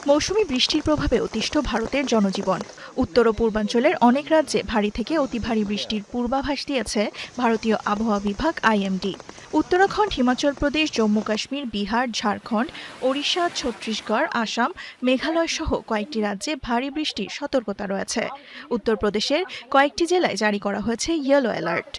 মৌসুমী বৃষ্টির প্রভাবে অতিষ্ঠ ভারতের জনজীবন। উত্তর ও পূর্বাঞ্চলের অনেক রাজ্যে ভারী থেকে অতি ভারী বৃষ্টির পূর্বাভাস দিয়েছে ভারতীয় আবহাওয়া বিভাগ IMD। উত্তরাখণ্ড, হিমাচল প্রদেশ, জম্মু কাশ্মীর, বিহার, ঝাড়খণ্ড, ওড়িশা, ছত্তিশগড়, আসাম, মেঘালয় সহ কয়েকটি রাজ্যে ভারী বৃষ্টির সতর্কতা রয়েছে। উত্তরপ্রদেশের কয়েকটি জেলায় জারি করা হয়েছে ইয়েলো অ্যালার্ট।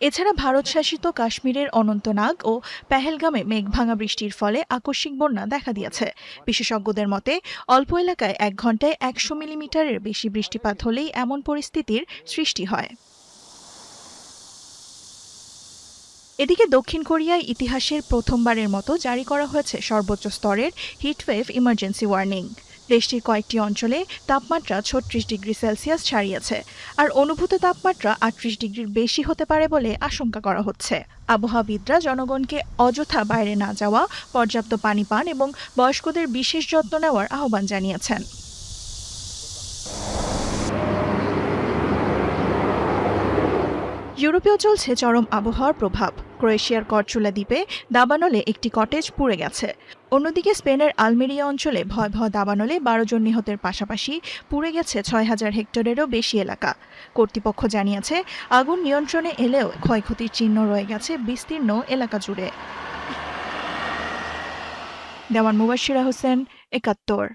এছাড়া ভারত শাসিত কাশ্মীরের অনন্তনাগ ও পেহেলগামে মেঘভাঙা বৃষ্টির ফলে আকস্মিক বন্যা দেখা দিয়েছে। বিশেষজ্ঞদের মতে, অল্প এলাকায় 1 ঘন্টায় 100 মিলিমিটারের বেশি বৃষ্টিপাত হলেই এমন পরিস্থিতির সৃষ্টি হয়। এদিকে দক্ষিণ কোরিয়ায় ইতিহাসের প্রথমবারের মতো জারি করা হয়েছে সর্বোচ্চ স্তরের হিটওয়েভ ইমার্জেন্সি ওয়ার্নিং। দেশটির কয়েকটি অঞ্চলে তাপমাত্রা 36 ডিগ্রি সেলসিয়াস ছাড়িয়েছে, আর অনুভূত তাপমাত্রা 38 ডিগ্রির বেশি হতে পারে বলে আশঙ্কা করা হচ্ছে। আবহাওয়াবিদরা জনগণকে অযথা বাইরে না যাওয়া, পর্যাপ্ত পানি পান এবং বয়স্কদের বিশেষ যত্ন নেওয়ার আহ্বান জানিয়েছেন। ইউরোপেও চলছে চরম আবহাওয়ার প্রভাব। ক্রোয়েশিয়ার করচুলা দ্বীপে দাবানলে একটি কটেজ পুড়ে গেছে। অন্যদিকে স্পেনের আলমেরিয়া অঞ্চলে ভয়াবহ দাবানলে 12 জন নিহতের পাশাপাশি পুড়ে গেছে 6000 হেক্টরেরও বেশি এলাকা। কর্তৃপক্ষ জানিয়েছে, আগুন নিয়ন্ত্রণে এলেও ক্ষয়ক্ষতির চিহ্ন রয়ে গেছে বিস্তীর্ণ এলাকা জুড়ে। দেওয়ান মুবাশশিরা হোসেন, ৭১।